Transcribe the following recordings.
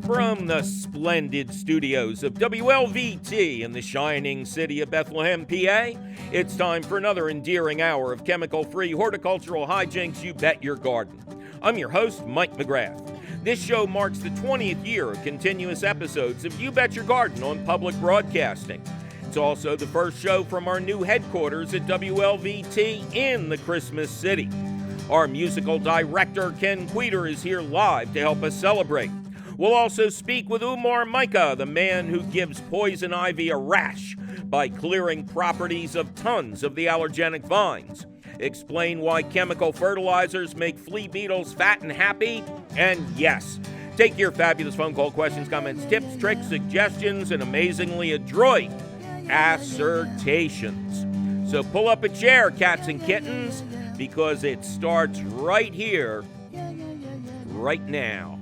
From the splendid studios of WLVT in the shining city of Bethlehem, PA, it's time for another endearing hour of chemical-free horticultural hijinks you bet your garden. I'm your host, Mike McGrath. This show marks the 20th year of continuous episodes of You Bet Your Garden on public broadcasting. It's also the first show from our new headquarters at WLVT in the Christmas City. Our musical director, Ken Queter, is here live to help us celebrate. We'll also speak with Umar Micah, the man who gives poison ivy a rash by clearing properties of tons of the allergenic vines. Explain why chemical fertilizers make flea beetles fat and happy. And yes, take your fabulous phone call questions, comments, tips, tricks, suggestions, and amazingly adroit assertions. So pull up a chair, cats and kittens, because it starts right here, right now.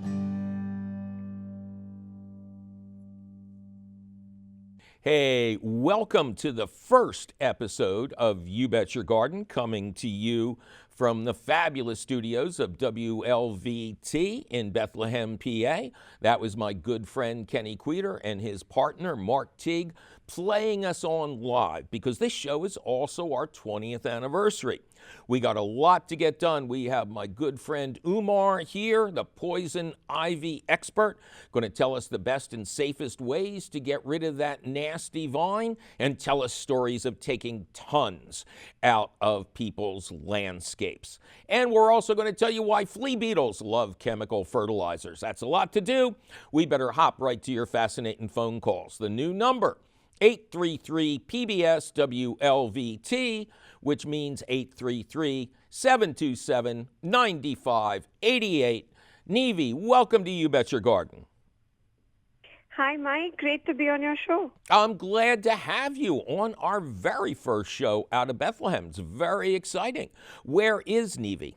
Hey, welcome to the first episode of You Bet Your Garden, coming to you from the fabulous studios of WLVT in Bethlehem, PA. That was my good friend Kenny Queter and his partner Mark Teague playing us on live because this show is also our 20th anniversary. We got a lot to get done. We have my good friend Umar here, the poison ivy expert, going to tell us the best and safest ways to get rid of that nasty vine and tell us stories of taking tons out of people's landscapes. And we're also going to tell you why flea beetles love chemical fertilizers. That's a lot to do. We better hop right to your fascinating phone calls. The new number, 833-PBS-WLVT, which means 833-727-9588. Nevi, welcome to You Bet Your Garden. Hi, Mike. Great to be on your show. I'm glad to have you on our very first show out of Bethlehem. It's very exciting. Where is Nevi?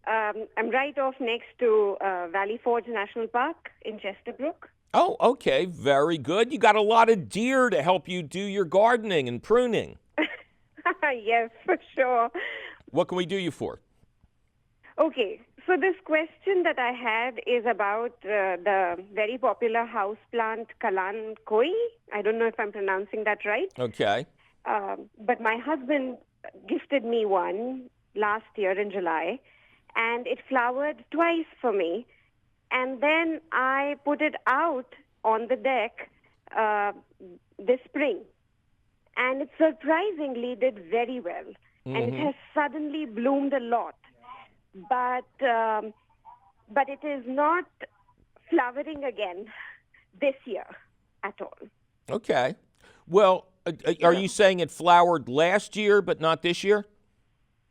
I'm right off next to Valley Forge National Park in Chesterbrook. Oh, okay. Very good. You got a lot of deer to help you do your gardening and pruning. Yes, for sure. What can we do you for? Okay, so this question that I had is about the very popular houseplant Kalan Koi. I don't know if I'm pronouncing that right. Okay. But my husband gifted me one last year in July, and it flowered twice for me. And then I put it out on the deck this spring. And it surprisingly did very well. Mm-hmm. And it has suddenly bloomed a lot. But it is not flowering again this year at all. Okay. Well, are you saying it flowered last year but not this year?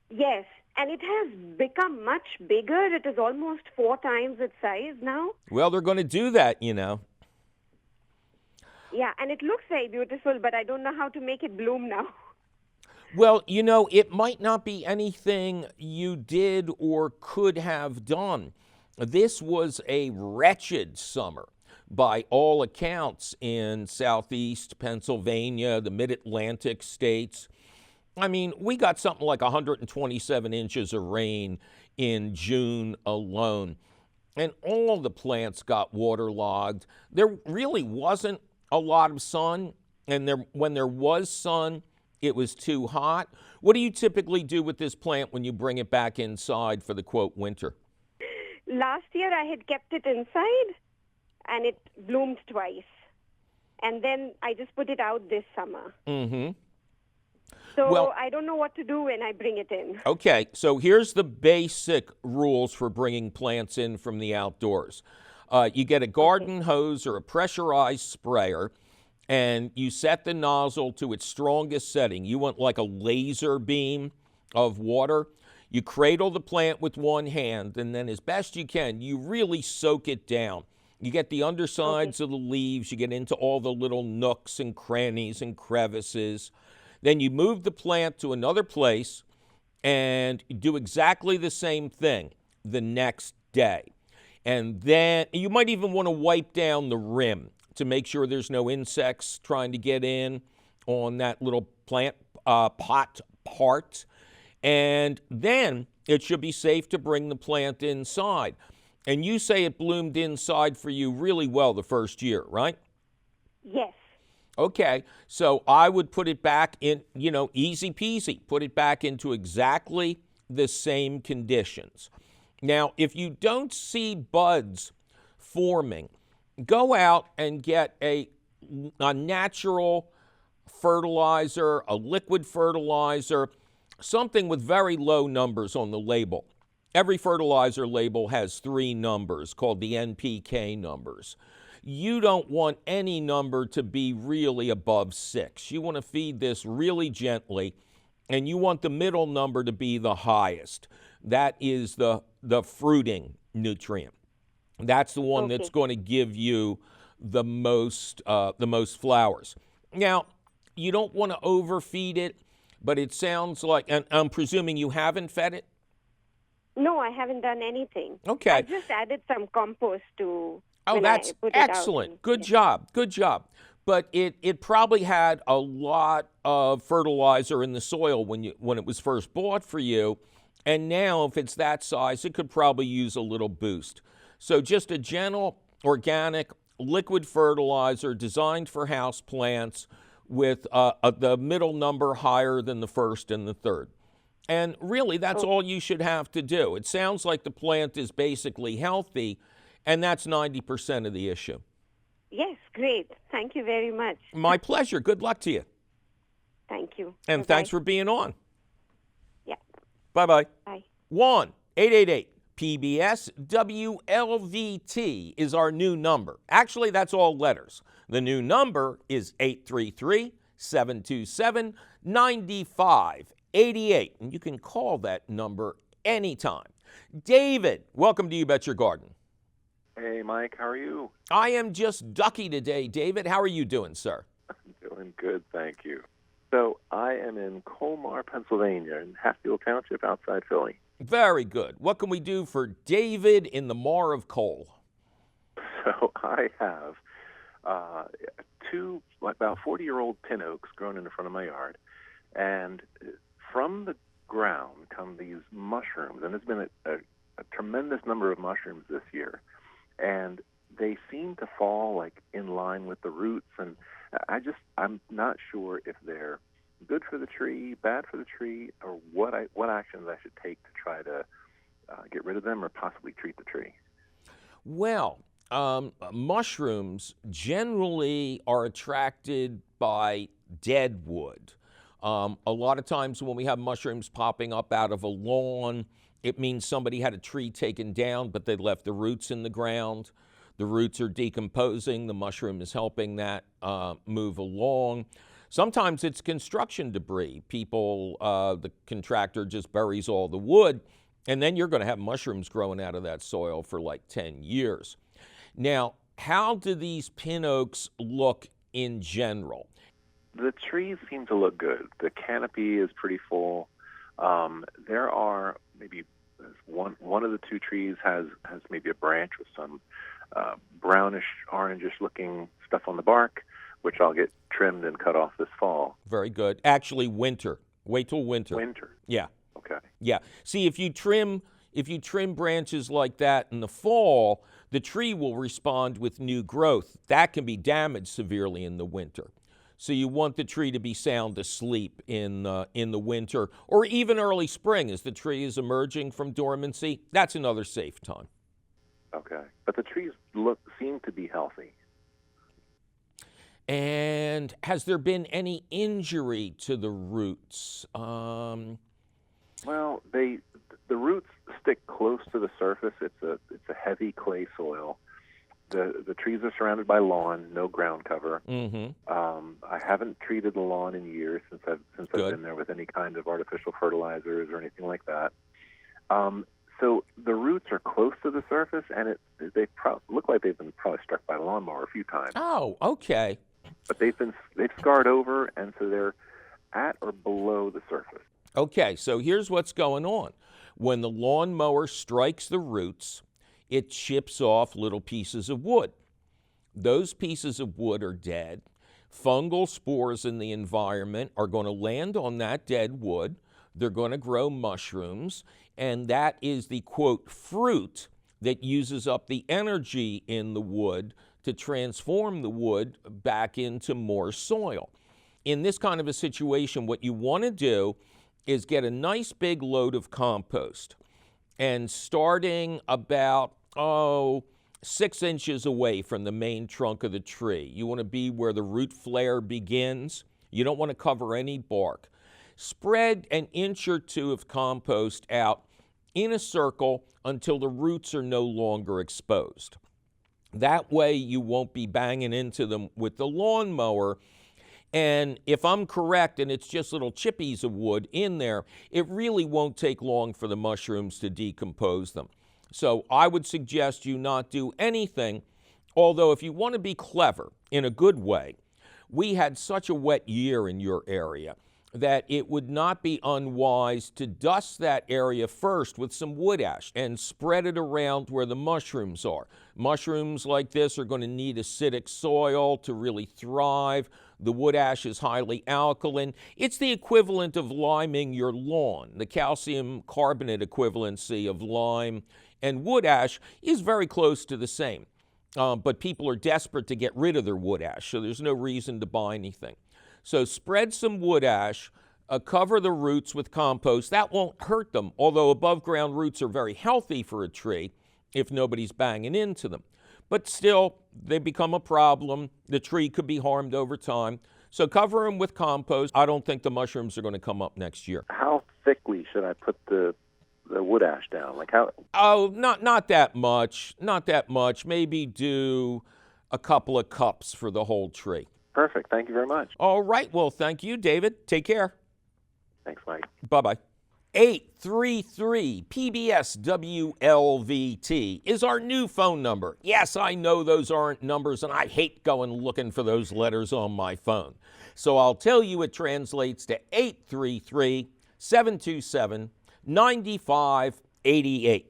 Yes. And it has become much bigger. It is almost 4 times its size now. Well, they're going to do that, you know. Yeah, and it looks very beautiful, but I don't know how to make it bloom now. Well, you know, it might not be anything you did or could have done. This was a wretched summer, by all accounts, in southeast Pennsylvania, the mid-Atlantic states. I mean, we got something like 127 inches of rain in June alone, and all the plants got waterlogged. There really wasn't a lot of sun, and when there was sun, it was too hot. What do you typically do with this plant when you bring it back inside for the, quote, winter? Last year I had kept it inside, and it bloomed twice. And then I just put it out this summer. Mm-hmm. So well, I don't know what to do when I bring it in. Okay, so here's the basic rules for bringing plants in from the outdoors. You get a garden hose or a pressurized sprayer, and you set the nozzle to its strongest setting. You want like a laser beam of water. You cradle the plant with one hand, and then as best you can, you really soak it down. You get the undersides of the leaves. You get into all the little nooks and crannies and crevices. Then you move the plant to another place and do exactly the same thing the next day. And then you might even want to wipe down the rim to make sure there's no insects trying to get in on that little plant pot part. And then it should be safe to bring the plant inside. And you say it bloomed inside for you really well the first year, right? Yes. Okay, so I would put it back in, easy peasy, put it back into exactly the same conditions. Now, if you don't see buds forming, go out and get a natural fertilizer, a liquid fertilizer, something with very low numbers on the label. Every fertilizer label has 3 numbers called the NPK numbers. You don't want any number to be really above 6. You want to feed this really gently, and you want the middle number to be the highest. That is the fruiting nutrient. That's the one that's going to give you the most flowers. Now, you don't want to overfeed it, but it sounds like, and I'm presuming you haven't fed it? No, I haven't done anything. Okay. I just added some compost to. Oh, that's excellent. Good job. Good job. But it probably had a lot of fertilizer in the soil when it was first bought for you. And now, if it's that size, it could probably use a little boost. So just a gentle, organic, liquid fertilizer designed for house plants with the middle number higher than the first and the third. And really, that's all you should have to do. It sounds like the plant is basically healthy, and that's 90% of the issue. Yes, great. Thank you very much. My pleasure. Good luck to you. Thank you. And Bye-bye. Thanks for being on. Yeah. Bye-bye. Bye. 1-888-PBS-WLVT is our new number. Actually, that's all letters. The new number is 833-727-9588. And you can call that number anytime. David, welcome to You Bet Your Garden. Hey, Mike, how are you? I am just ducky today, David. How are you doing, sir? I'm doing good, thank you. So I am in Colmar, Pennsylvania, in Hatfield Township outside Philly. Very good. What can we do for David in the Mar of Coal? So I have two about 40-year-old pin oaks grown in the front of my yard, and from the ground come these mushrooms, and there's been a tremendous number of mushrooms this year. And they seem to fall like in line with the roots, and I'm not sure if they're good for the tree, bad for the tree, or what actions I should take to try to get rid of them or possibly treat the tree. Well, mushrooms generally are attracted by dead wood. A lot of times when we have mushrooms popping up out of a lawn, it means somebody had a tree taken down, but they left the roots in the ground. The roots are decomposing. The mushroom is helping that move along. Sometimes it's construction debris. The contractor just buries all the wood, and then you're going to have mushrooms growing out of that soil for like 10 years. Now, how do these pin oaks look in general? The trees seem to look good. The canopy is pretty full. There are maybe one of the two trees has maybe a branch with some brownish, orangish looking stuff on the bark, which I'll get trimmed and cut off this fall. Very good. Actually, winter. Wait till winter. Winter. Yeah. Okay. Yeah. See, if you trim branches like that in the fall, the tree will respond with new growth. That can be damaged severely in the winter. So you want the tree to be sound asleep in the winter or even early spring as the tree is emerging from dormancy. That's another safe time. Okay. But the trees seem to be healthy. And has there been any injury to the roots? Well, the roots stick close to the surface. It's a heavy clay soil. The trees are surrounded by lawn, no ground cover. Mm-hmm. I haven't treated the lawn in years since I've been there with any kind of artificial fertilizers or anything like that. So the roots are close to the surface, and they look like they've been probably struck by a lawnmower a few times. Oh, okay. But they've scarred over, and so they're at or below the surface. Okay, so here's what's going on. When the lawnmower strikes the roots, it chips off little pieces of wood. Those pieces of wood are dead. Fungal spores in the environment are going to land on that dead wood. They're going to grow mushrooms, and that is the, quote, fruit that uses up the energy in the wood to transform the wood back into more soil. In this kind of a situation, what you want to do is get a nice big load of compost, and starting about 6 inches away from the main trunk of the tree. You want to be where the root flare begins. You don't want to cover any bark. Spread an inch or two of compost out in a circle until the roots are no longer exposed. That way you won't be banging into them with the lawnmower. And if I'm correct, and it's just little chippies of wood in there, it really won't take long for the mushrooms to decompose them. So I would suggest you not do anything, although if you want to be clever in a good way, we had such a wet year in your area that it would not be unwise to dust that area first with some wood ash and spread it around where the mushrooms are. Mushrooms like this are going to need acidic soil to really thrive. The wood ash is highly alkaline. It's the equivalent of liming your lawn. The calcium carbonate equivalency of lime and wood ash is very close to the same. But people are desperate to get rid of their wood ash, so there's no reason to buy anything. So spread some wood ash, cover the roots with compost. That won't hurt them, although above ground roots are very healthy for a tree if nobody's banging into them. But still, they become a problem. The tree could be harmed over time. So cover them with compost. I don't think the mushrooms are going to come up next year. How thickly should I put the wood ash down? Like how? Oh, not that much. Not that much. Maybe do a couple of cups for the whole tree. Perfect. Thank you very much. All right. Well, thank you, David. Take care. Thanks, Mike. Bye-bye. 833 PBS WLVT is our new phone number. Yes, I know those aren't numbers, and I hate going looking for those letters on my phone. So I'll tell you it translates to 833-727-9588.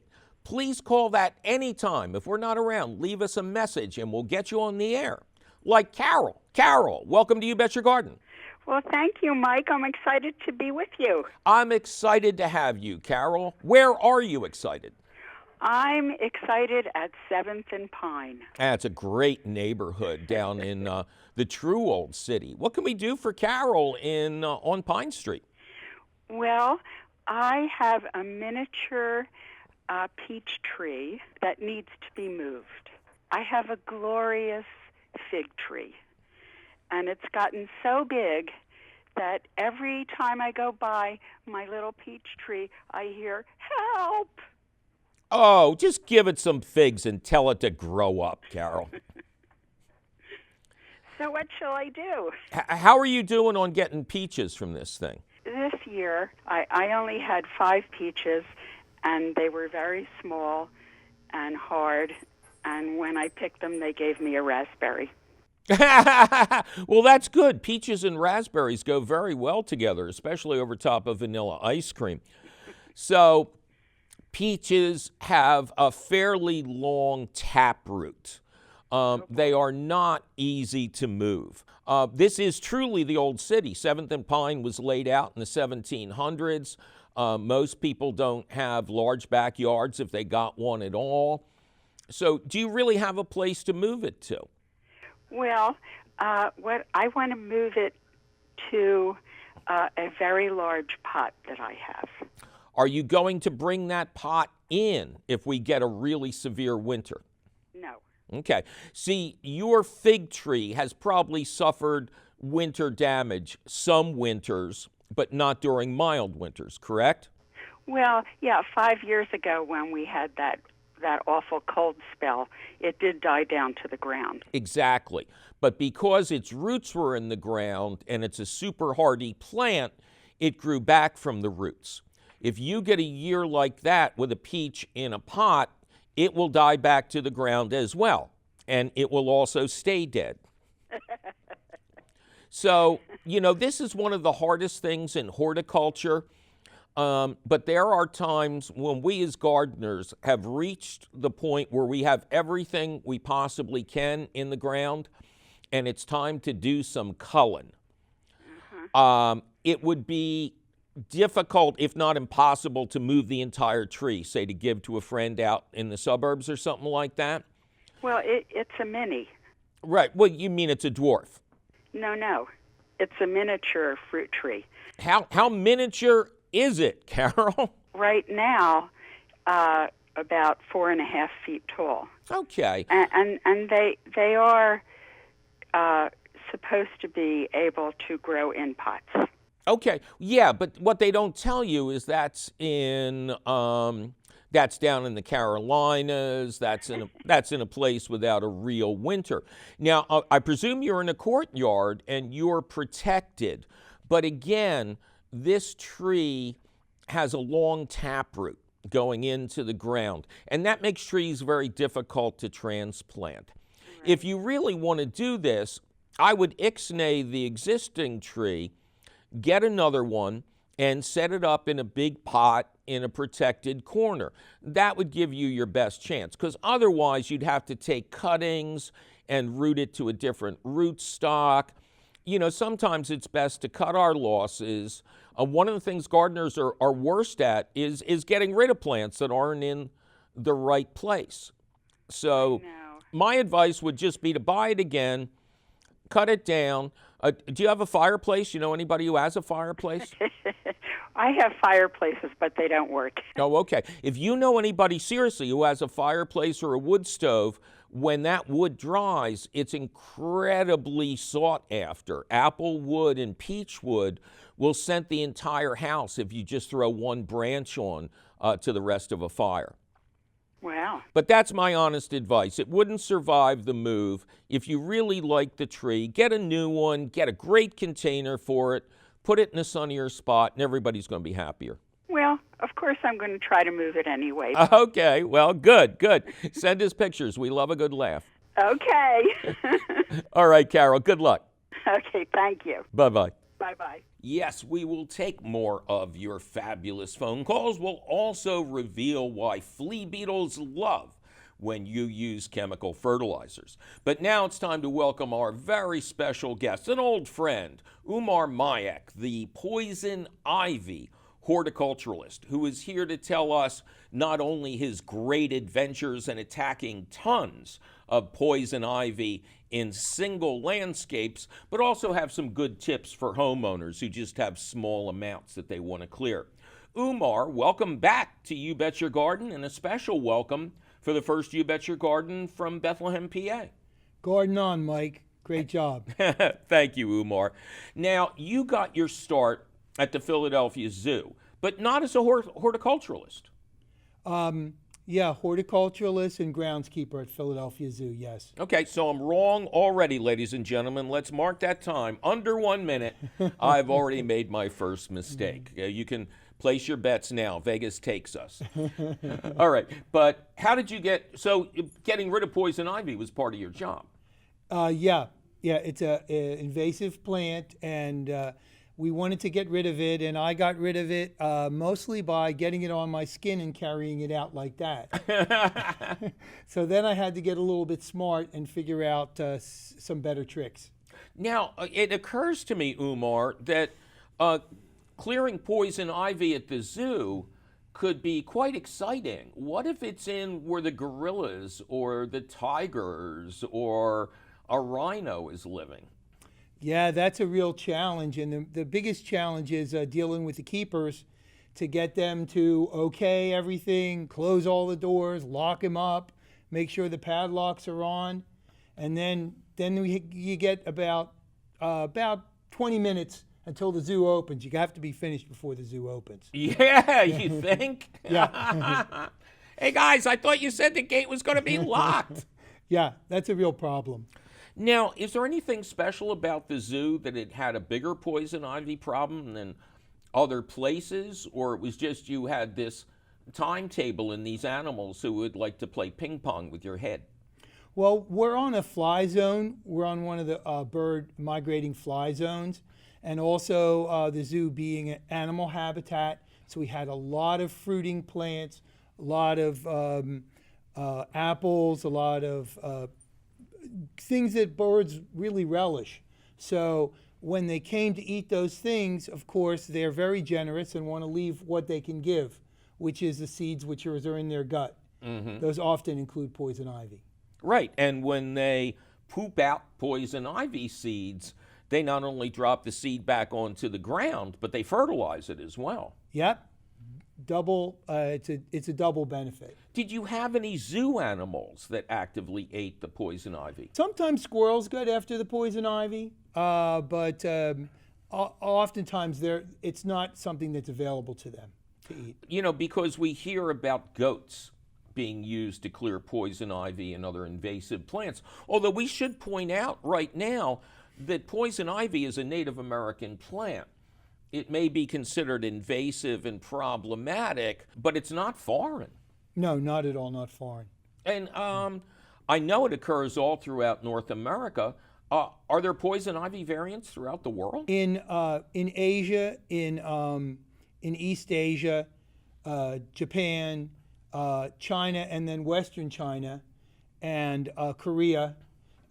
Please call that anytime. If we're not around, leave us a message, and we'll get you on the air. Like Carol. Carol, welcome to You Bet Your Garden. Well, thank you, Mike. I'm excited to be with you. I'm excited to have you, Carol. Where are you excited? I'm excited at 7th and Pine. It's a great neighborhood down in the true old city. What can we do for Carol on Pine Street? Well, I have a miniature peach tree that needs to be moved. I have a glorious fig tree. And it's gotten so big that every time I go by my little peach tree, I hear, "Help!" Oh, just give it some figs and tell it to grow up, Carol. So what shall I do? How are you doing on getting peaches from this thing? This year, I only had 5 peaches, and they were very small and hard. And when I picked them, they gave me a raspberry. Well, that's good. Peaches and raspberries go very well together, especially over top of vanilla ice cream. So peaches have a fairly long taproot. They are not easy to move. This is truly the old city. 7th and Pine was laid out in the 1700s. Most people don't have large backyards if they got one at all. So do you really have a place to move it to? Well, what I want to move it to a very large pot that I have. Are you going to bring that pot in if we get a really severe winter? No. Okay. See, your fig tree has probably suffered winter damage some winters, but not during mild winters, correct? Well, yeah, 5 years ago when we had that awful cold spell, it did die down to the ground. Exactly. But because its roots were in the ground and it's a super hardy plant, it grew back from the roots. If you get a year like that with a peach in a pot, it will die back to the ground as well. And it will also stay dead. So, this is one of the hardest things in horticulture. But there are times when we as gardeners have reached the point where we have everything we possibly can in the ground, and it's time to do some culling. It would be difficult, if not impossible, to move the entire tree, say to give to a friend out in the suburbs or something like that? Well, it's a mini. Right. Well, you mean it's a dwarf. No. It's a miniature fruit tree. How miniature is it, Carol? Right now, about 4.5 feet tall. Okay. And they are supposed to be able to grow in pots. Okay. Yeah, but what they don't tell you is that's down in the Carolinas. That's in a place without a real winter. Now, I presume you're in a courtyard and you're protected. But again, this tree has a long taproot going into the ground, and that makes trees very difficult to transplant. Right. If you really want to do this, I would ixnay the existing tree, get another one, and set it up in a big pot in a protected corner. That would give you your best chance, because otherwise you'd have to take cuttings and root it to a different rootstock. You know, sometimes it's best to cut our losses. One of the things gardeners are worst at is getting rid of plants that aren't in the right place. So my advice would just be to buy it again, cut it down. Do you have a fireplace? You know anybody who has a fireplace? I have fireplaces, but they don't work. Oh, okay. If you know anybody seriously who has a fireplace or a wood stove, when that wood dries, it's incredibly sought after. Apple wood and peach wood will scent the entire house if you just throw one branch on to the rest of a fire. Wow. But that's my honest advice. It wouldn't survive the move. If you really like the tree, get a new one, get a great container for it, put it in a sunnier spot, and everybody's going to be happier. Well, of course I'm going to try to move it anyway. Okay, well, good. Send us pictures. We love a good laugh. Okay. All right, Carol, good luck. Okay, thank you. Bye-bye. Bye-bye. Yes, we will take more of your fabulous phone calls. We'll also reveal why flea beetles love when you use chemical fertilizers. But now it's time to welcome our very special guest, an old friend, Umar Mayak, the poison ivy horticulturalist, who is here to tell us not only his great adventures in attacking tons of poison ivy in single landscapes, but also have some good tips for homeowners who just have small amounts that they want to clear. Umar, welcome back to You Bet Your Garden, and a special welcome for the first You Bet Your Garden from Bethlehem, PA. Garden on, Mike. Great job. Thank you, Umar. Now, you got your start at the Philadelphia Zoo, but not as a horticulturalist. Yeah, horticulturalist and groundskeeper at Philadelphia Zoo, yes. Okay, so I'm wrong already, ladies and gentlemen. Let's mark that time. Under 1 minute, I've already made my first mistake. You can place your bets now. Vegas takes us. All right, but how did you getting rid of poison ivy was part of your job? Yeah, it's an invasive plant, and we wanted to get rid of it, and I got rid of it mostly by getting it on my skin and carrying it out like that. So then I had to get a little bit smart and figure out some better tricks. Now, it occurs to me, Umar, that clearing poison ivy at the zoo could be quite exciting. What if it's in where the gorillas or the tigers or a rhino is living? Yeah, that's a real challenge, and the biggest challenge is dealing with the keepers to get them to okay everything, close all the doors, lock them up, make sure the padlocks are on, and then you get about 20 minutes until the zoo opens. You have to be finished before the zoo opens. Yeah, you think? Yeah. Hey guys, I thought you said the gate was going to be locked. Yeah, that's a real problem. Now, is there anything special about the zoo that it had a bigger poison ivy problem than other places, or it was just you had this timetable in these animals who would like to play ping pong with your head? Well, we're on a fly zone. We're on one of the bird migrating fly zones, and also the zoo being an animal habitat. So we had a lot of fruiting plants, a lot of apples, a lot of things that birds really relish. So when they came to eat those things, of course, they're very generous and want to leave what they can give, which is the seeds which are in their gut. Those often include poison ivy. Right, and when they poop out poison ivy seeds, they not only drop the seed back onto the ground, but they fertilize it as well. Yep, double. It's a double benefit. Did you have any zoo animals that actively ate the poison ivy? Sometimes squirrels get after the poison ivy, but oftentimes it's not something that's available to them to eat. You know, because we hear about goats being used to clear poison ivy and other invasive plants. Although we should point out right now that poison ivy is a Native American plant. It may be considered invasive and problematic, but it's not foreign. No, not at all, not foreign. And I know it occurs all throughout North America. Are there poison ivy variants throughout the world? In Asia, in East Asia, Japan, China, and then Western China, and Korea,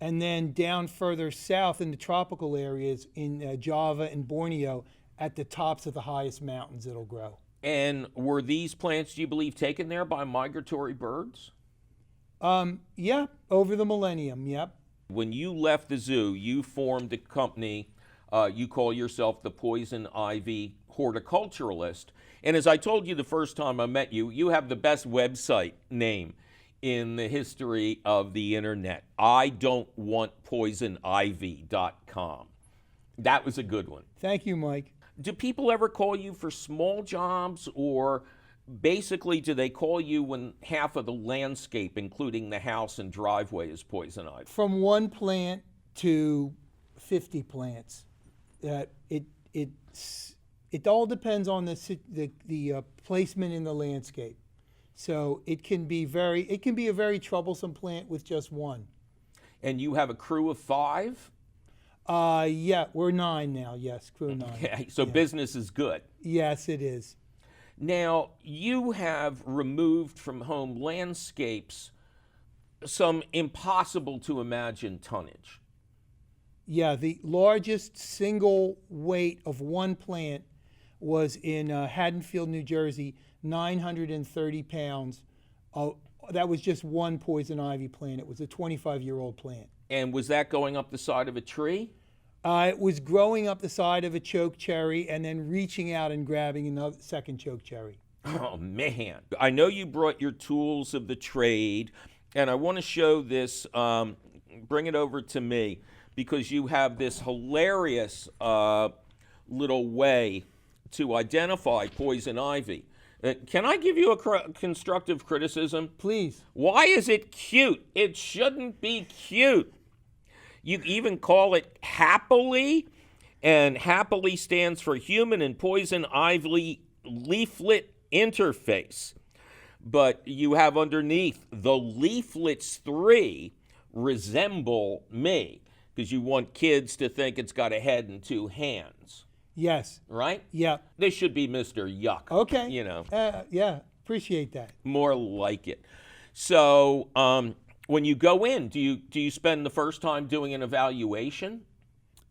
and then down further south in the tropical areas in Java and Borneo, at the tops of the highest mountains it'll grow. And were these plants, do you believe, taken there by migratory birds? Yeah, over the millennium, yep. When you left the zoo, you formed a company. You call yourself the Poison Ivy Horticulturalist. And as I told you the first time I met you, you have the best website name in the history of the internet. idon'twantpoisonivy.com. That was a good one. Thank you, Mike. Do people ever call you for small jobs, or basically do they call you when half of the landscape, including the house and driveway, is poison ivy? From one plant to 50 plants. It all depends on the placement in the landscape. So it can be a very troublesome plant with just one. And you have a crew of 5? Yeah, we're 9 now. Yes, crew 9. Okay, so business is good. Yes, it is. Now, you have removed from home landscapes some impossible to imagine tonnage. Yeah, the largest single weight of one plant was in Haddonfield, New Jersey, 930 pounds. That was just one poison ivy plant. It was a 25-year-old plant. And was that going up the side of a tree? It was growing up the side of a choke cherry and then reaching out and grabbing another second choke cherry. Oh, man. I know you brought your tools of the trade, and I want to show this. Bring it over to me, because you have this hilarious little way to identify poison ivy. Can I give you a constructive criticism? Please. Why is it cute? It shouldn't be cute. You even call it happily, and happily stands for human and poison ivy leaflet interface. But you have underneath, the leaflets 3 resemble me, because you want kids to think it's got a head and 2 hands. Yes. Right? Yeah. They should be Mr. Yuck. Okay. You know. Yeah, appreciate that. More like it. So when you go in, do you spend the first time doing an evaluation?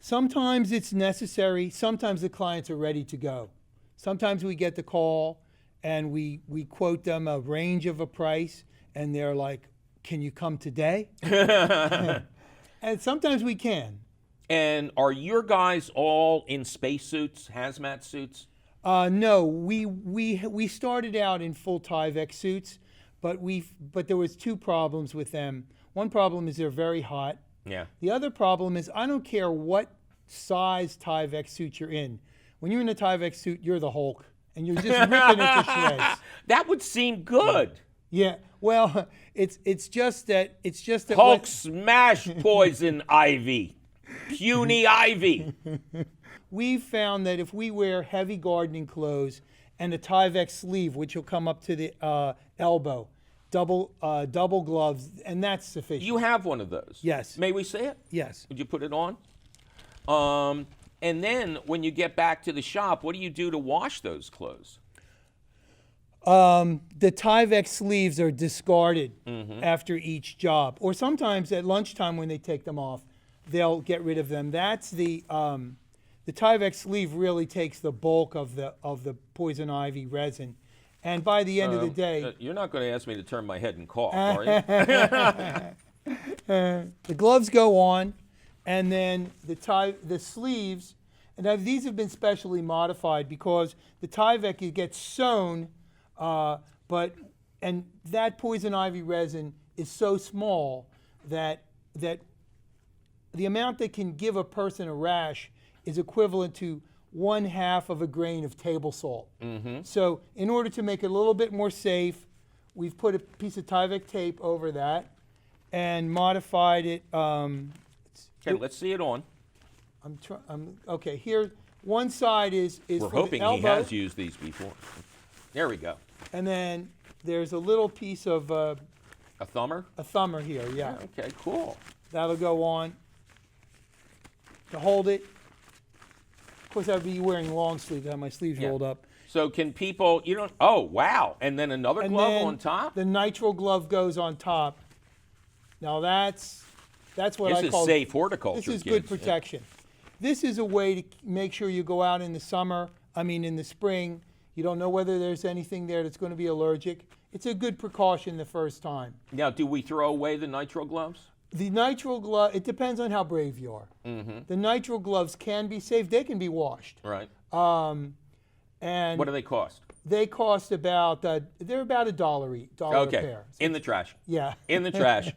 Sometimes it's necessary. Sometimes the clients are ready to go. Sometimes we get the call and we quote them a range of a price, and they're like, can you come today? And sometimes we can. And are your guys all in spacesuits, hazmat suits? No, we started out in full Tyvek suits, but there was 2 problems with them. One problem is they're very hot. Yeah. The other problem is I don't care what size Tyvek suit you're in. When you're in a Tyvek suit, you're the Hulk, and you're just ripping it to shreds. That would seem good. Yeah. Well, it's just that Hulk smash poison ivy. Puny ivy. We've found that if we wear heavy gardening clothes and a Tyvek sleeve, which will come up to the elbow, double gloves, and that's sufficient. You have one of those? Yes. May we see it? Yes. Would you put it on? And then when you get back to the shop, what do you do to wash those clothes? The Tyvek sleeves are discarded after each job, or sometimes at lunchtime when they take them off, they'll get rid of them. That's the the Tyvek sleeve really takes the bulk of the poison ivy resin. And by the end of the day, you're not going to ask me to turn my head and cough, are you? the gloves go on, and then the sleeves, and now these have been specially modified because the Tyvek, it gets sewn, and that poison ivy resin is so small that the amount that can give a person a rash is equivalent to 1/2 of a grain of table salt. So in order to make it a little bit more safe, we've put a piece of Tyvek tape over that and modified it. Okay, let's see it on. Okay, here, one side is We're for hoping the elbow, he has used these before. There we go. and then there's a little piece of A thumber? a thumber here, yeah. Okay, cool. That'll go on to hold it. Of course, I'd be wearing long sleeves. I have my sleeves Yeah. rolled up. So can people, oh, wow. And then another And glove then on top? the nitrile glove goes on top. Now that's what This I is call safe horticulture, This is good kids. protection. This is a way to make sure you go out in the in the spring. You don't know whether there's anything there that's going to be allergic. It's a good precaution the first time. Now, do we throw away the nitrile gloves? The nitrile glove, it depends on how brave you are. The nitrile gloves can be safe. They can be washed. Right. And What do they cost? they cost about, they're about $1 a Okay. pair. So, In the trash. yeah. In the trash.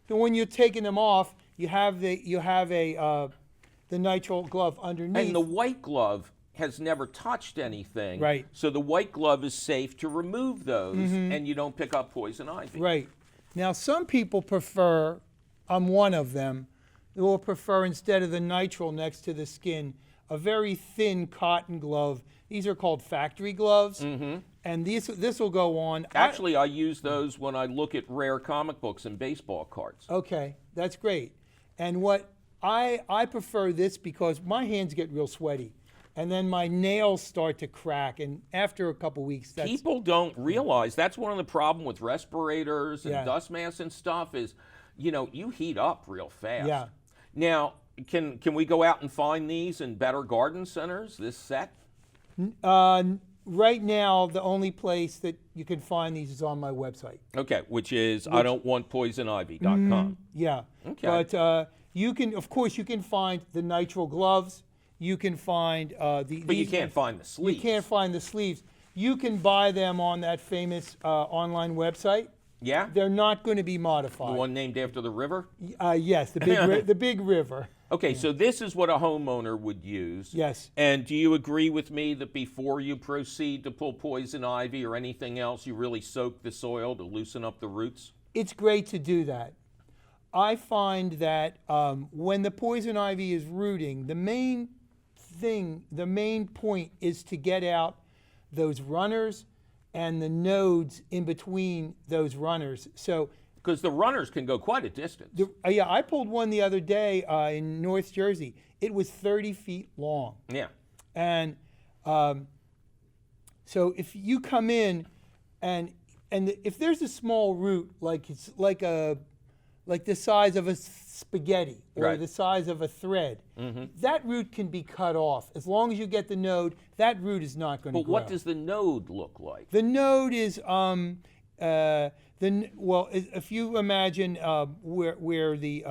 So when you're taking them off, you have the nitrile glove underneath. And the white glove has never touched anything. Right. So the white glove is safe to remove those, and you don't pick up poison ivy. Right. Now, some people prefer, I'm one of them, they will prefer, instead of the nitrile next to the skin, a very thin cotton glove. These are called factory gloves. And this will go on. Actually, I use those when I look at rare comic books and baseball cards. Okay, that's great. And what I prefer this because my hands get real sweaty. And then my nails start to crack. And after a couple weeks, that's... People don't realize that's one of the problems with respirators and Yeah. dust masks and stuff is, you heat up real fast. Yeah. Now, can we go out and find these in better garden centers, this set? Right now, the only place that you can find these is on my website. Okay, which is I don't want poisonivy.com. Yeah. Okay. But you can find the nitrile gloves. You can find But you can't find the sleeves. You can't find the sleeves. You can buy them on that famous online website. Yeah? They're not going to be The modified. one named after the river? Yes, the big river. Okay, so this is what a homeowner would use. Yes. And do you agree with me that before you proceed to pull poison ivy or anything else, you really soak the soil to loosen up the roots? It's great to do that. I find that when the poison ivy is rooting, the main point is to get out those runners and the nodes in between those runners. So, Because the runners can go quite a distance. yeah, I pulled one the other day in North Jersey. It was 30 feet long. Yeah. And so if you come in and if there's a small root, like it's like the size of a spaghetti or Right. the size of a thread, that root can be cut off. As long as you get the node, that root is not going to But grow. what does the node look like? The node is if you imagine where the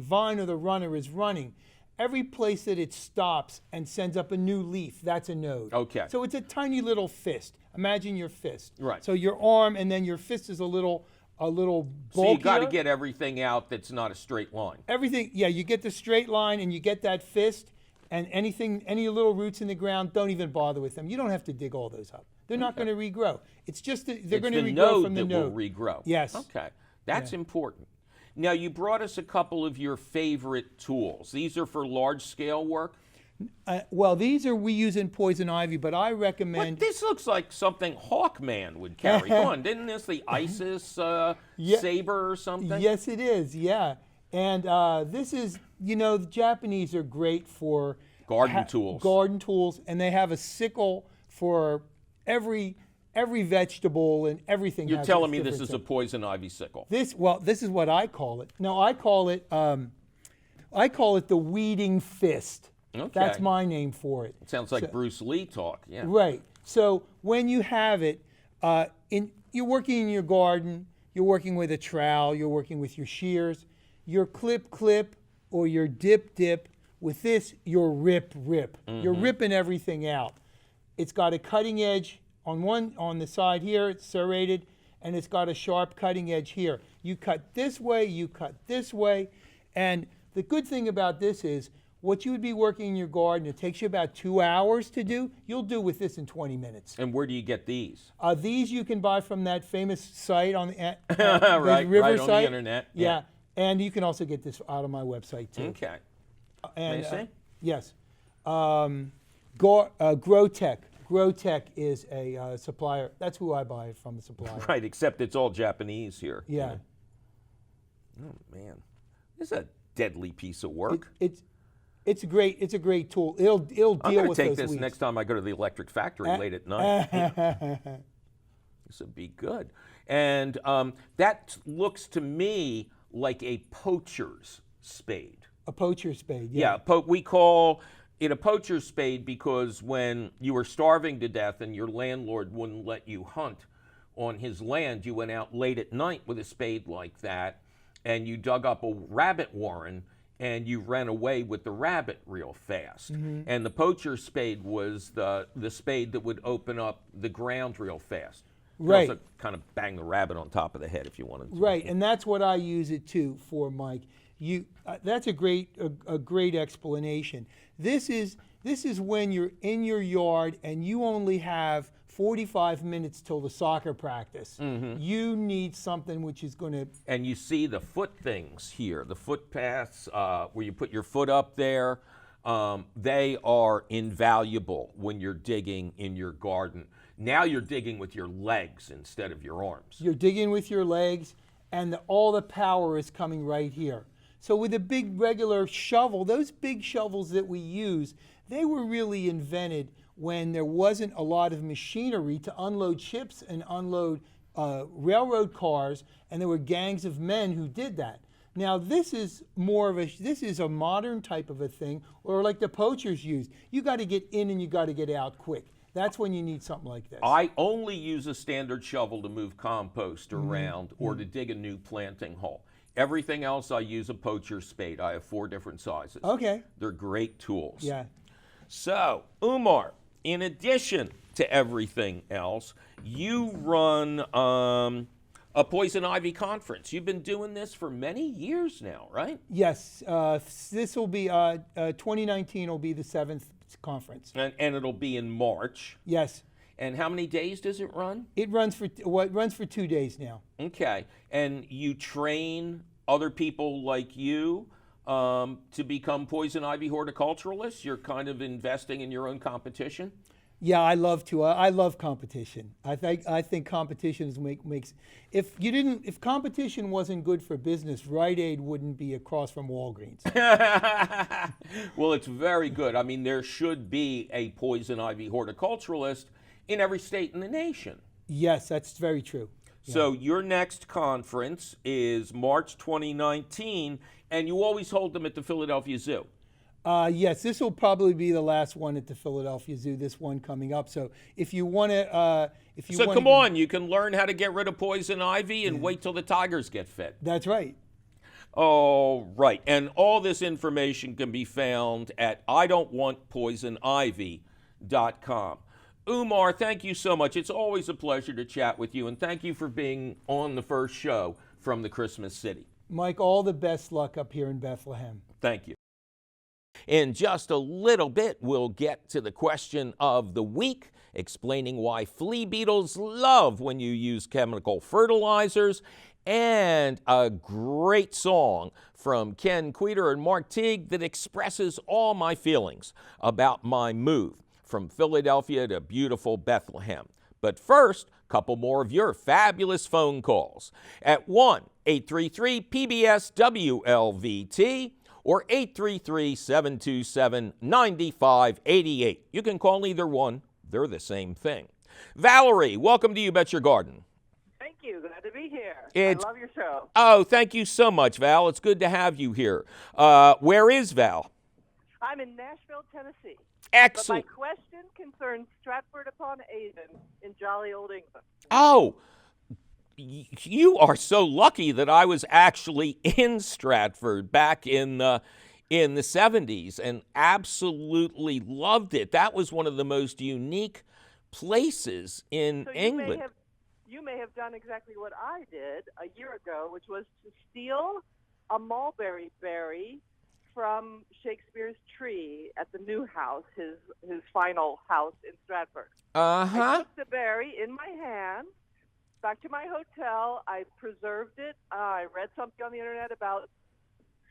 vine or the runner is running, every place that it stops and sends up a new leaf, that's a node. Okay. So it's a tiny little fist. Imagine your fist. Right. So your arm and then your fist is a little bulkier. So you got to get everything out that's not a straight line. Everything, yeah, you get the straight line and you get that fist, and any little roots in the ground, don't even bother with them. You don't have to dig all those up. They're not going to regrow. It's just they're going to the regrow node from the that node. will regrow. Yes. Okay, that's important. Now you brought us a couple of your favorite tools. These are for large scale work. Well, these we use in poison ivy, but I But recommend. this looks like something Hawkman would carry. Come on, didn't this the ISIS saber or something? Yes, it is. Yeah, and this is the Japanese are great for Garden tools. Garden tools, and they have a sickle for every vegetable and everything. You're has telling its me this different is a thing. poison ivy sickle. This is what I call it. No, I call it I call it the weeding fist. Okay. That's my name for it. Sounds like Bruce Lee talk. Yeah. Right. So when you have it, you're working in your garden, you're working with a trowel, you're working with your shears, your clip, or your dip. With this, you're rip. You're ripping everything out. It's got a cutting edge on the side here, it's serrated, and it's got a sharp cutting edge here. You cut this way, you cut this way, and the good thing about this is what you would be working in your garden, it takes you about 2 hours to do, you'll do with this in 20 minutes. And where do you get these? These you can buy from that famous site on the right river on site. the internet. Yeah, and you can also get this out of my website too. Okay. And, May I see? yes. Growtech. Growtech is a supplier. That's who I buy it from, the supplier. Right, except it's all Japanese here. Yeah. Oh man, this is a deadly piece of work. It's a great tool. It'll deal I'm going with to take those this weeds. next time I go to the electric factory late at night. This would be good. And that looks to me like a poacher's spade. A poacher spade. Yeah, we call it a poacher's spade because when you were starving to death and your landlord wouldn't let you hunt on his land, you went out late at night with a spade like that and you dug up a rabbit warren and you ran away with the rabbit real fast. And the poacher's spade was the spade that would open up the ground real fast. You could Right. also kind of bang the rabbit on top of the head if you wanted to. Right, and that's what I use it for, Mike. That's a great explanation. This is when you're in your yard and you only have 45 minutes till the soccer practice. You need something which is going to. And you see the foot things here, the footpaths where you put your foot up there. They are invaluable when you're digging in your garden. Now you're digging with your legs instead of your arms. You're digging with your legs, and all the power is coming right here. So with a big regular shovel, those big shovels that we use, they were really invented when there wasn't a lot of machinery to unload ships and unload railroad cars, and there were gangs of men who did that. Now this is a modern type of a thing, or like the poachers use. You got to get in and you got to get out quick. That's when you need something like this. I only use a standard shovel to move compost around or to dig a new planting hole. Everything else I use a poacher spade. I have 4 different sizes. Okay. They're great tools. Yeah. So, Umar, in addition to everything else, you run a poison ivy conference. You've been doing this for many years now, right? Yes. This will be 2019 will be the 7th conference. And it'll be in March. Yes. And how many days does it run? It runs for 2 days now. Okay. And you train other people like you to become poison ivy horticulturalists? You're kind of investing in your own competition? Yeah, I love to. I love competition. I think competition makes. If competition wasn't good for business, Rite Aid wouldn't be across from Walgreens. Well, it's very good. I mean, there should be a poison ivy horticulturalist in every state in the nation. Yes, that's very true. So your next conference is March 2019, and you always hold them at the Philadelphia Zoo. Yes, this will probably be the last one at the Philadelphia Zoo. This one coming up. So if you want to, come on, you can learn how to get rid of poison ivy and wait till the tigers get fed. That's right. Oh, right. And all this information can be found at idon'twantpoisonivy.com. Umar, thank you so much. It's always a pleasure to chat with you, and thank you for being on the first show from the Christmas City. Mike, all the best luck up here in Bethlehem. Thank you. In just a little bit, we'll get to the question of the week, explaining why flea beetles love when you use chemical fertilizers, and a great song from Ken Queter and Mark Teague that expresses all my feelings about my move from Philadelphia to beautiful Bethlehem. But first, a couple more of your fabulous phone calls at 1-833-PBS-WLVT or 833-727-9588. You can call either one. They're the same thing. Valerie, welcome to You Bet Your Garden. Thank you. Glad to be here. It's, I love your show. oh, thank you so much, Val. It's good to have you here. Where is Val? I'm in Nashville, Tennessee. Excellent. But my question concerns Stratford-upon-Avon in jolly old England. Oh, you are so lucky that I was actually in Stratford back in the 70s and absolutely loved it. That was one of the most unique places in So England. you may have done exactly what I did a year ago, which was to steal a mulberry berry from Shakespeare's tree at the new house, his final house in Stratford. I took the berry in my hand back to my hotel. I preserved it. I read something on the internet about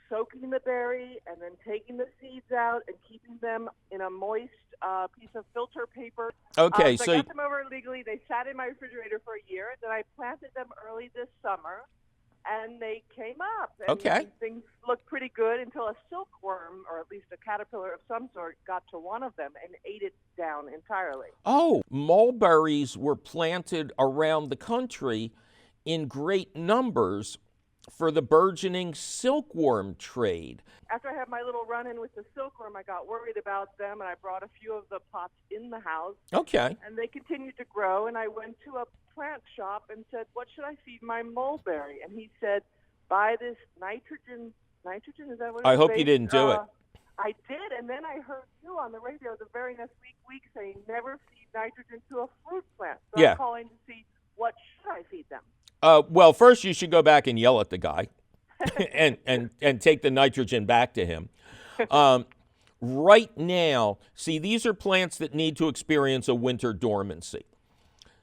soaking the berry and then taking the seeds out and keeping them in a moist piece of filter paper. Okay, so I got them over illegally. They sat in my refrigerator for a year. Then I planted them early this summer, and they came up. And things looked pretty good until a silkworm, or at least a caterpillar of some sort, got to one of them and ate it down entirely. Oh, mulberries were planted around the country in great numbers for the burgeoning silkworm trade. After I had my little run-in with the silkworm, I got worried about them, and I brought a few of the pots in the house. Okay. And they continued to grow, and I went to a plant shop and said, what should I feed my mulberry? And he said, buy this nitrogen, is that what it is? I hope you didn't do it. I did, and then I heard you on the radio the very next week saying, never feed nitrogen to a fruit plant. So I'm calling to see, what should I feed them? Well, first you should go back and yell at the guy and take the nitrogen back to him. Right now, see, these are plants that need to experience a winter dormancy.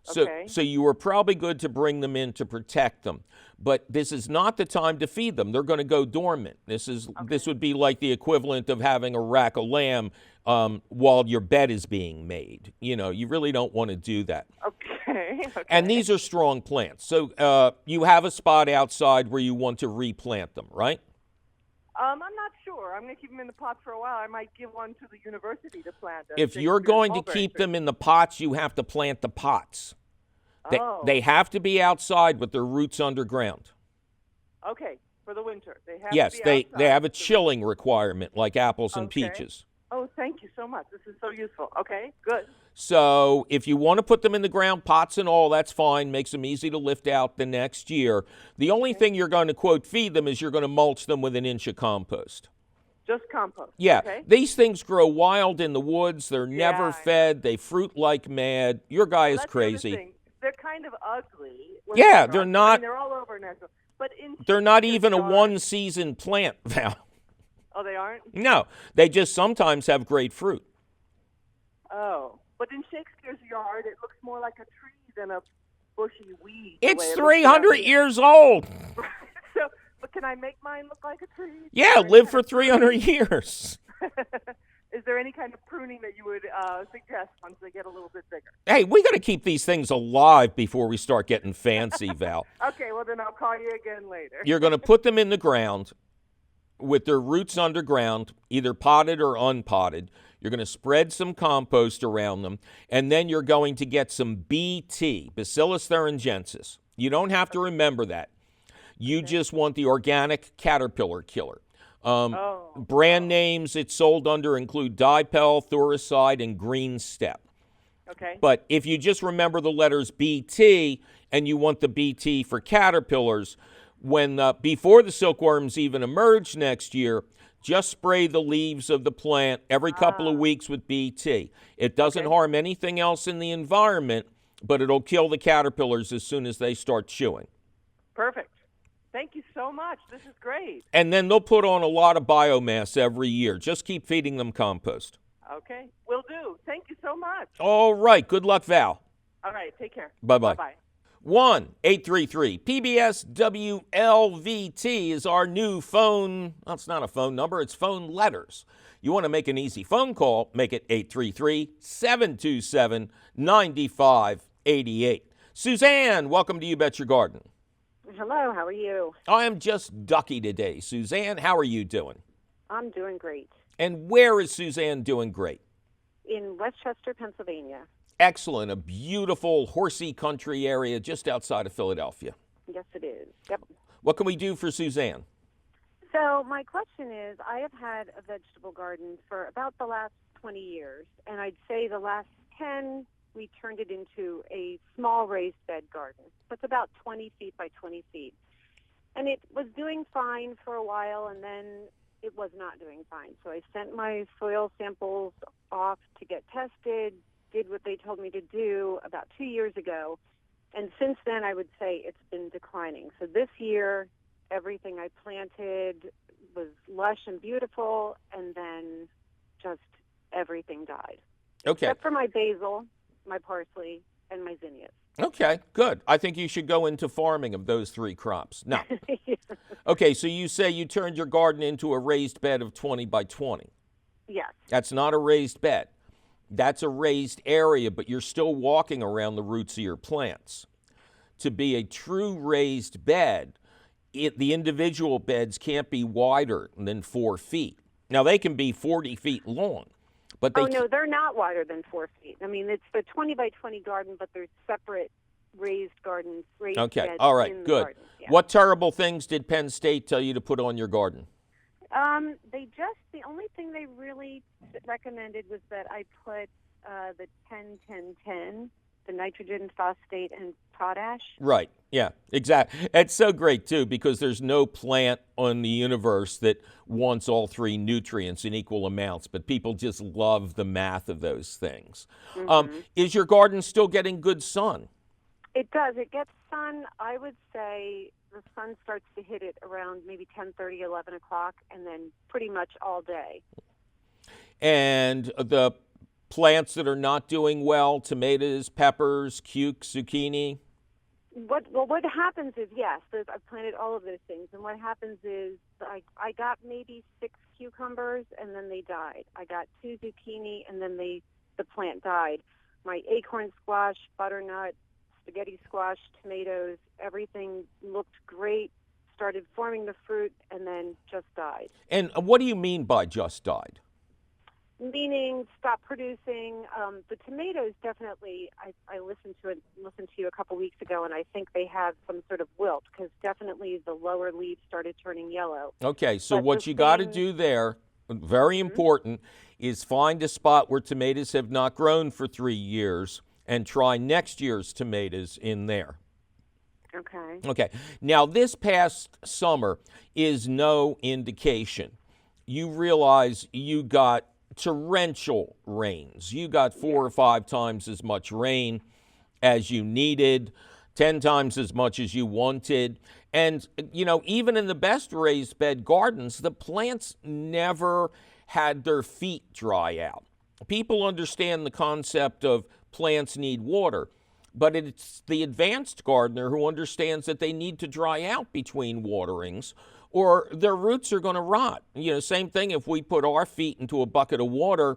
So you are probably good to bring them in to protect them. But this is not the time to feed them. They're going to go dormant. This would be like the equivalent of having a rack of lamb while your bed is being made. You know, you really don't want to do that. Okay. And these are strong plants. So you have a spot outside where you want to replant them, right? I'm not sure. I'm going to keep them in the pots for a while. I might give one to the university to plant. If you're going to keep them in the pots, you have to plant the pots. They have to be outside with their roots underground. Okay, for the winter. They have yes, to be outside. They have a chilling requirement like apples and peaches. Oh, thank you so much. This is so useful. Okay, good. So if you want to put them in the ground, pots and all, that's fine. Makes them easy to lift out the next year. The only thing you're going to, quote, feed them is you're going to mulch them with an inch of compost. Just compost? Yeah. Okay. These things grow wild in the woods. They're never fed. They fruit like mad. Your guy is crazy. They're kind of ugly. Yeah, they're not. I mean, they're all over Nashville. But they're not even a one-season plant, Val. Oh, they aren't? No. They just sometimes have great fruit. Oh. But in Shakespeare's yard, it looks more like a tree than a bushy weed. It's 300 years old. But can I make mine look like a tree? Yeah, live for 300 years. Is there any kind of pruning that you would suggest once they get a little bit bigger? Hey, we got to keep these things alive before we start getting fancy, Val. Okay, well, then I'll call you again later. You're going to put them in the ground with their roots underground, either potted or unpotted. You're going to spread some compost around them, and then you're going to get some BT, Bacillus thuringiensis. You don't have to remember that. You just want the organic caterpillar killer. Brand names it's sold under include Dipel, Thuricide, and Green Step. Okay. But if you just remember the letters BT and you want the BT for caterpillars, when before the silkworms even emerge next year, just spray the leaves of the plant every couple of weeks with BT. It doesn't harm anything else in the environment, but it'll kill the caterpillars as soon as they start chewing. Perfect. Thank you so much. This is great. And then they'll put on a lot of biomass every year. Just keep feeding them compost. Okay. Will do. Thank you so much. All right. Good luck, Val. All right. Take care. Bye-bye. Bye-bye. 1-833-PBS-WLVT is our new phone. Well, it's not a phone number. It's phone letters. You want to make an easy phone call, make it 833-727-9588. Suzanne, welcome to You Bet Your Garden. Hello, how are you? I am just ducky today. Suzanne, how are you doing? I'm doing great. And where is Suzanne doing great? In Westchester, Pennsylvania. Excellent. A beautiful horsey country area just outside of Philadelphia. Yes, it is. What can we do for Suzanne? So my question is, I have had a vegetable garden for about the last 20 years, and I'd say the last 10, we turned it into a small raised bed garden. So it's about 20 feet by 20 feet. And it was doing fine for a while, and then it was not doing fine. So I sent my soil samples off to get tested, did what they told me to do about 2 years ago. And since then, I would say it's been declining. So this year, everything I planted was lush and beautiful, and then just everything died. Okay. Except for my basil, my parsley, and my zinnias. Okay, good. I think you should go into farming of those 3 crops. Now, okay, so you say you turned your garden into a raised bed of 20 by 20. Yes. That's not a raised bed. That's a raised area, but you're still walking around the roots of your plants. To be a true raised bed, the individual beds can't be wider than 4 feet. Now, they can be 40 feet long, but no, they're not wider than 4 feet. I mean, it's the 20 by 20 garden, but there's separate raised gardens, raised okay, beds all right, in the good. garden. Yeah. What terrible things did Penn State tell you to put on your garden? The only thing they really recommended was that I put the 10-10-10, the nitrogen, phosphate, and potash. Right, yeah, exactly. It's so great, too, because there's no plant on the universe that wants all 3 nutrients in equal amounts, but people just love the math of those things. Mm-hmm. Is your garden still getting good sun? It does. It gets sun. I would say the sun starts to hit it around maybe 10:30, 11 o'clock, and then pretty much all day. And the plants that are not doing well, tomatoes, peppers, cuke, zucchini? What happens is, yes, I've planted all of those things, and what happens is I got maybe 6 cucumbers, and then they died. I got 2 zucchini, and then the plant died. My acorn squash, butternut, spaghetti squash, tomatoes, everything looked great, started forming the fruit, and then just died. And what do you mean by just died? Meaning stop producing. The tomatoes definitely. I listened to you a couple weeks ago, and I think they have some sort of wilt because definitely the lower leaves started turning yellow. Okay, so what you got to do there, very important, is find a spot where tomatoes have not grown for 3 years and try next year's tomatoes in there. Okay. Okay. Now, this past summer is no indication. You realize you got torrential rains. You got 4 or 5 times as much rain as you needed, 10 times as much as you wanted. And, even in the best raised bed gardens, the plants never had their feet dry out. People understand the concept of plants need water, but it's the advanced gardener who understands that they need to dry out between waterings or their roots are going to rot. Same thing if we put our feet into a bucket of water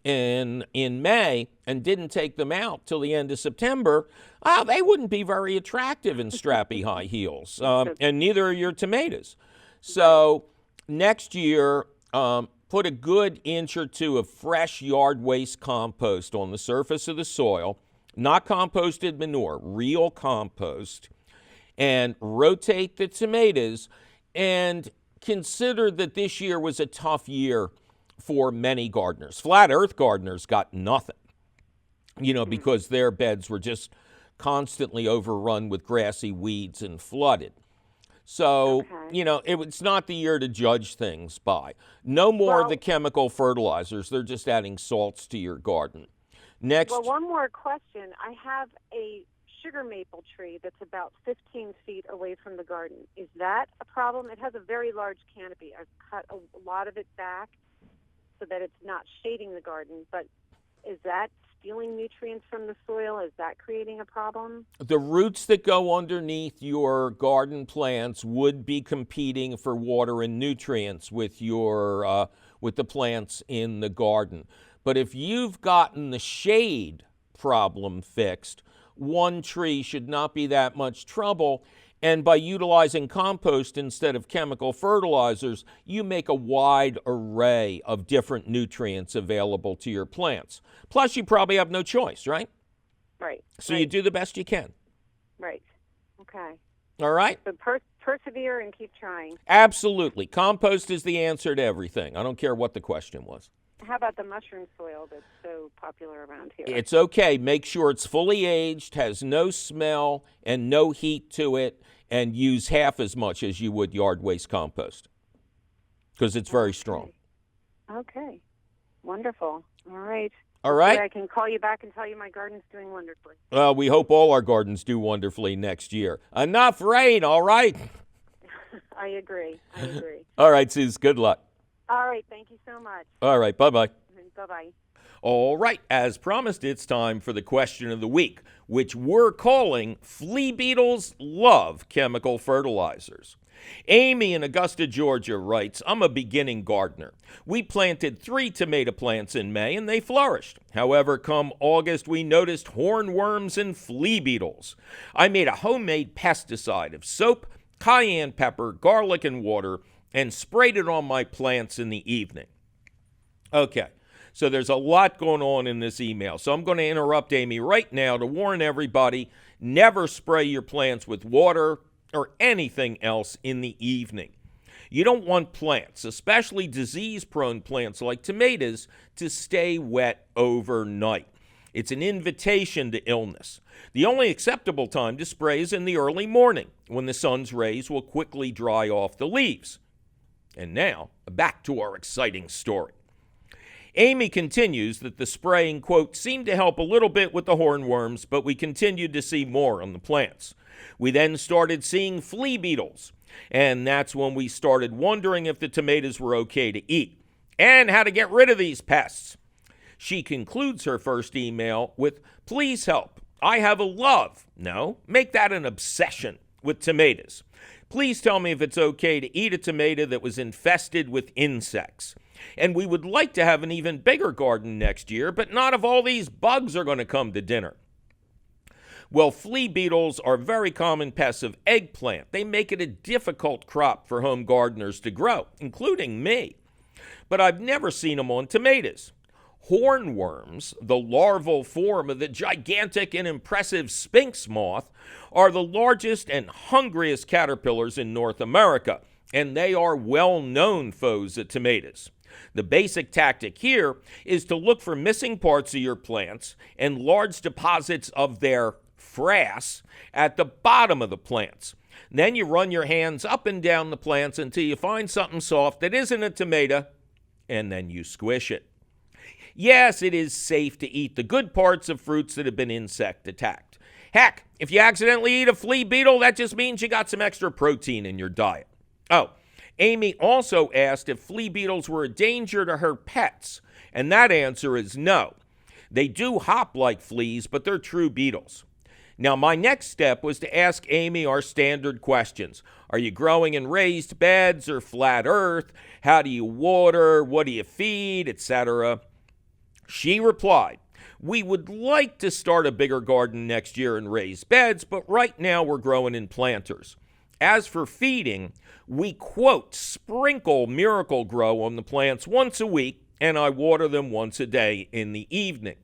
in May and didn't take them out till the end of September, they wouldn't be very attractive in strappy high heels, and neither are your tomatoes. So next year, put a good inch or 2 of fresh yard waste compost on the surface of the soil, not composted manure, real compost, and rotate the tomatoes. And consider that this year was a tough year for many gardeners. Flat earth gardeners got nothing, because their beds were just constantly overrun with grassy weeds and flooded. So, it's not the year to judge things by. No more of the chemical fertilizers. They're just adding salts to your garden. Next. Well, one more question. I have a sugar maple tree that's about 15 feet away from the garden. Is that a problem? It has a very large canopy. I've cut a lot of it back so that it's not shading the garden, but is that stealing nutrients from the soil? Is that creating a problem? The roots that go underneath your garden plants would be competing for water and nutrients with the plants in the garden. But if you've gotten the shade problem fixed, one tree should not be that much trouble. And by utilizing compost instead of chemical fertilizers, you make a wide array of different nutrients available to your plants. Plus, you probably have no choice, right? Right. So you do the best you can. Right. Okay. All right? So persevere and keep trying. Absolutely. Compost is the answer to everything. I don't care what the question was. How about the mushroom soil that's so popular around here? It's okay. Make sure it's fully aged, has no smell, and no heat to it, and use half as much as you would yard waste compost because it's very strong. Okay. Wonderful. All right. All right. Hopefully I can call you back and tell you my garden's doing wonderfully. We hope all our gardens do wonderfully next year. Enough rain, all right? I agree. All right, Suze, good luck. All right. Thank you so much. All right, bye-bye. Bye-bye. All right, as promised, it's time for the question of the week, which we're calling Flea Beetles Love Chemical Fertilizers. Amy in Augusta, Georgia writes, I'm a beginning gardener. We planted 3 tomato plants in May and they flourished. However, come August, we noticed hornworms and flea beetles. I made a homemade pesticide of soap, cayenne pepper, garlic, and water and sprayed it on my plants in the evening. Okay. So there's a lot going on in this email. So I'm going to interrupt Amy right now to warn everybody, never spray your plants with water or anything else in the evening. You don't want plants, especially disease-prone plants like tomatoes, to stay wet overnight. It's an invitation to illness. The only acceptable time to spray is in the early morning, when the sun's rays will quickly dry off the leaves. And now, back to our exciting story. Amy continues that the spraying, quote, seemed to help a little bit with the hornworms, but we continued to see more on the plants. We then started seeing flea beetles, and that's when we started wondering if the tomatoes were okay to eat and how to get rid of these pests. She concludes her first email with, please help. I have a love, no, make that an obsession with tomatoes. Please tell me if it's okay to eat a tomato that was infested with insects. And we would like to have an even bigger garden next year, but not if all these bugs are going to come to dinner. Well, flea beetles are very common pests of eggplant. They make it a difficult crop for home gardeners to grow, including me. But I've never seen them on tomatoes. Hornworms, the larval form of the gigantic and impressive sphinx moth, are the largest and hungriest caterpillars in North America, and they are well-known foes of tomatoes. The basic tactic here is to look for missing parts of your plants and large deposits of their frass at the bottom of the plants. Then you run your hands up and down the plants until you find something soft that isn't a tomato, and then you squish it. Yes, it is safe to eat the good parts of fruits that have been insect attacked. Heck, if you accidentally eat a flea beetle, that just means you got some extra protein in your diet. Oh, Amy also asked if flea beetles were a danger to her pets, and that answer is no. They do hop like fleas, but they're true beetles. Now, my next step was to ask Amy our standard questions. Are you growing in raised beds or flat earth? How do you water? What do you feed? Etc. She replied, we would like to start a bigger garden next year in raised beds, but right now we're growing in planters. As for feeding, we, quote, sprinkle Miracle-Gro on the plants once a week, and I water them once a day in the evening.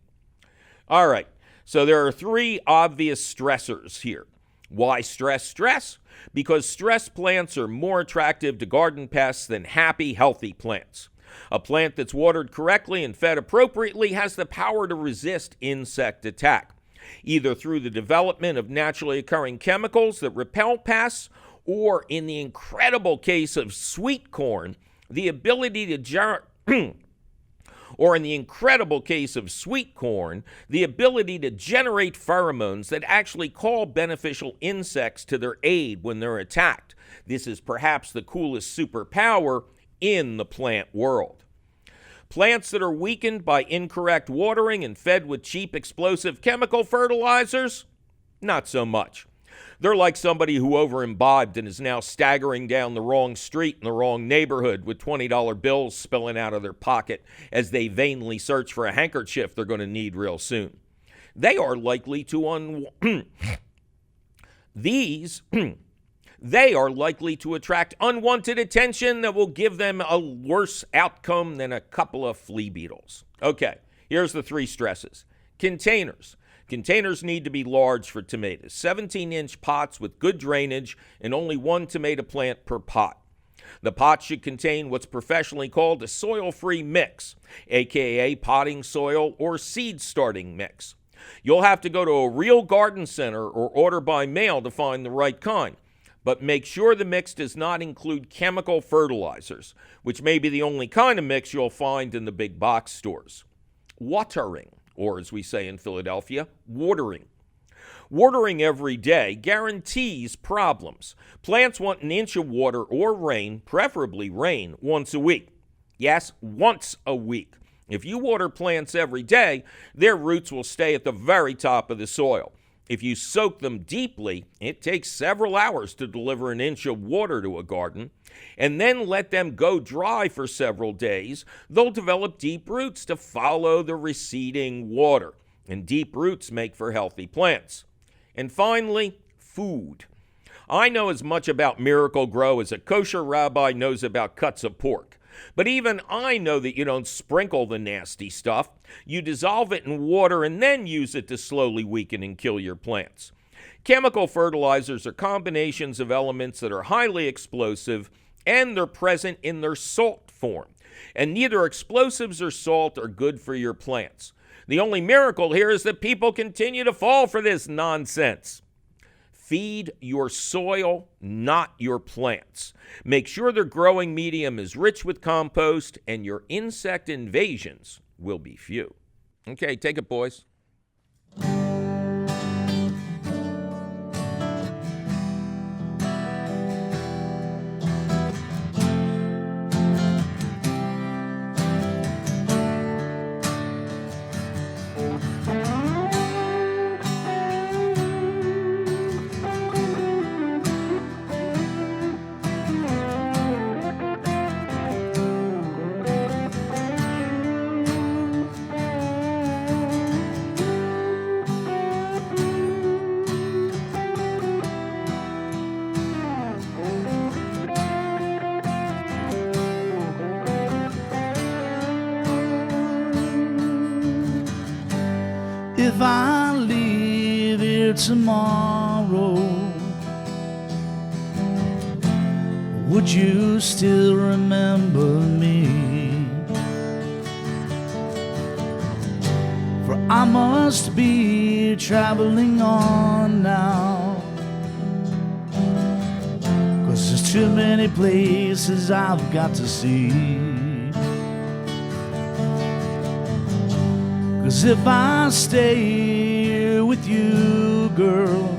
All right, so there are 3 obvious stressors here. Why stress? Because stressed plants are more attractive to garden pests than happy, healthy plants. A plant that's watered correctly and fed appropriately has the power to resist insect attack, either through the development of naturally occurring chemicals that repel pests, or in the incredible case of sweet corn, the ability to generate pheromones that actually call beneficial insects to their aid when they're attacked. This is perhaps the coolest superpower in the plant world. Plants that are weakened by incorrect watering and fed with cheap explosive chemical fertilizers, not so much. They're like somebody who over-imbibed and is now staggering down the wrong street in the wrong neighborhood with $20 bills spilling out of their pocket as they vainly search for a handkerchief they're going to need real soon. They are likely to They are likely to attract unwanted attention that will give them a worse outcome than a couple of flea beetles. Okay, here's the 3 stresses. Containers. Containers need to be large for tomatoes, 17-inch pots with good drainage and only one tomato plant per pot. The pot should contain what's professionally called a soil-free mix, aka potting soil or seed starting mix. You'll have to go to a real garden center or order by mail to find the right kind, but make sure the mix does not include chemical fertilizers, which may be the only kind of mix you'll find in the big box stores. Watering, or as we say in Philadelphia, watering. Watering every day guarantees problems. Plants want an inch of water or rain, preferably rain, once a week. Yes, once a week. If you water plants every day, their roots will stay at the very top of the soil. If you soak them deeply, it takes several hours to deliver an inch of water to a garden, and then let them go dry for several days. They'll develop deep roots to follow the receding water, and deep roots make for healthy plants. And finally, food. I know as much about Miracle-Gro as a kosher rabbi knows about cuts of pork. But even I know that you don't sprinkle the nasty stuff. You dissolve it in water and then use it to slowly weaken and kill your plants. Chemical fertilizers are combinations of elements that are highly explosive, and they're present in their salt form. And neither explosives or salt are good for your plants. The only miracle here is that people continue to fall for this nonsense. Feed your soil, not your plants. Make sure their growing medium is rich with compost, and your insect invasions will be few. Okay, take it, boys. If I leave here tomorrow, would you still remember me? For I must be traveling on now, 'cause there's too many places I've got to see. 'Cause if I stay here with you, girl,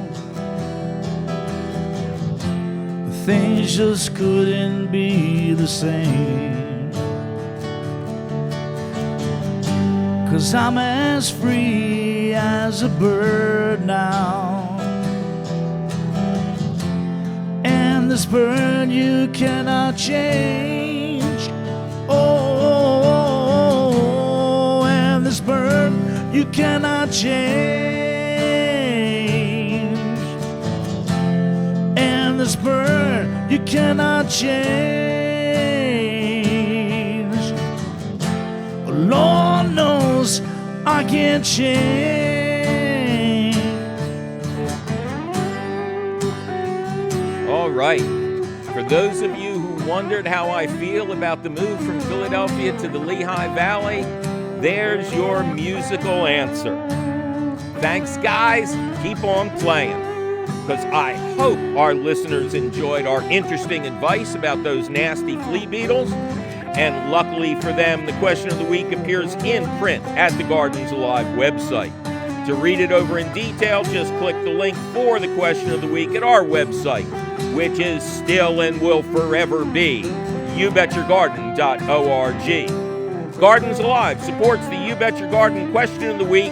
things just couldn't be the same. 'Cause I'm as free as a bird now, and this bird you cannot change. Oh, and this bird you cannot change, and this bird you cannot change. Lord knows I can't change. All right. For those of you who wondered how I feel about the move from Philadelphia to the Lehigh Valley, there's your musical answer. Thanks, guys. Keep on playing, because I hope our listeners enjoyed our interesting advice about those nasty flea beetles. And luckily for them, the question of the week appears in print at the Gardens Alive website. To read it over in detail, just click the link for the question of the week at our website, which is still and will forever be youbetyourgarden.org. Gardens Alive supports the You Bet Your Garden question of the week,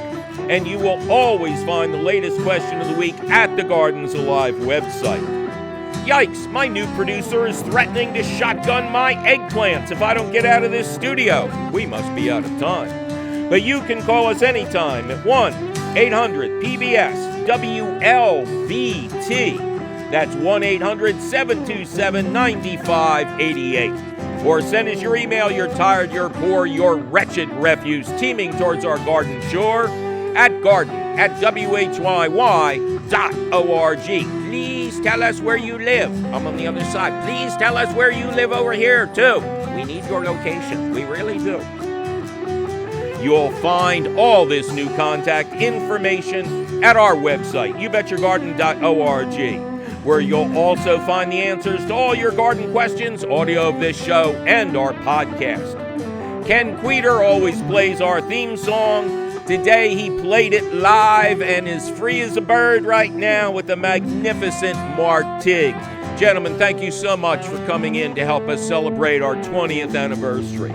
and you will always find the latest question of the week at the Gardens Alive website. Yikes, my new producer is threatening to shotgun my eggplants if I don't get out of this studio. We must be out of time. But you can call us anytime at 1-800-PBS-WLVT. That's 1-800-727-9588. Or send us your email, you're tired, you're poor, you're wretched refuse teeming towards our garden shore at garden at whyy.org. Please tell us where you live. I'm on the other side. Please tell us where you live over here, too. We need your location. We really do. You'll find all this new contact information at our website, youbetyourgarden.org, where you'll also find the answers to all your garden questions, audio of this show, and our podcast. Ken Queter always plays our theme song. Today he played it live and is free as a bird right now with the magnificent Mark Tigg. Gentlemen, thank you so much for coming in to help us celebrate our 20th anniversary.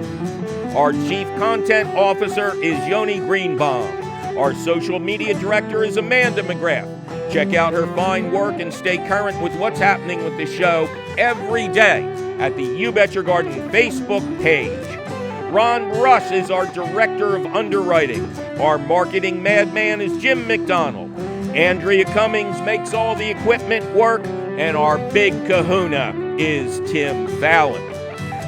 Our Chief Content Officer is Yoni Greenbaum. Our social media director is Amanda McGrath. Check out her fine work and stay current with what's happening with the show every day at the You Bet Your Garden Facebook page. Ron Rush is our Director of Underwriting. Our marketing madman is Jim McDonald. Andrea Cummings makes all the equipment work, and our big kahuna is Tim Fallon.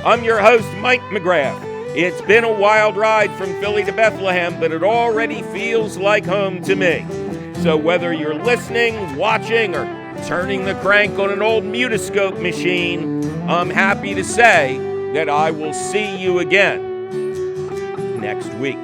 I'm your host, Mike McGrath. It's been a wild ride from Philly to Bethlehem, but it already feels like home to me. So whether you're listening, watching, or turning the crank on an old Mutascope machine, I'm happy to say that I will see you again next week.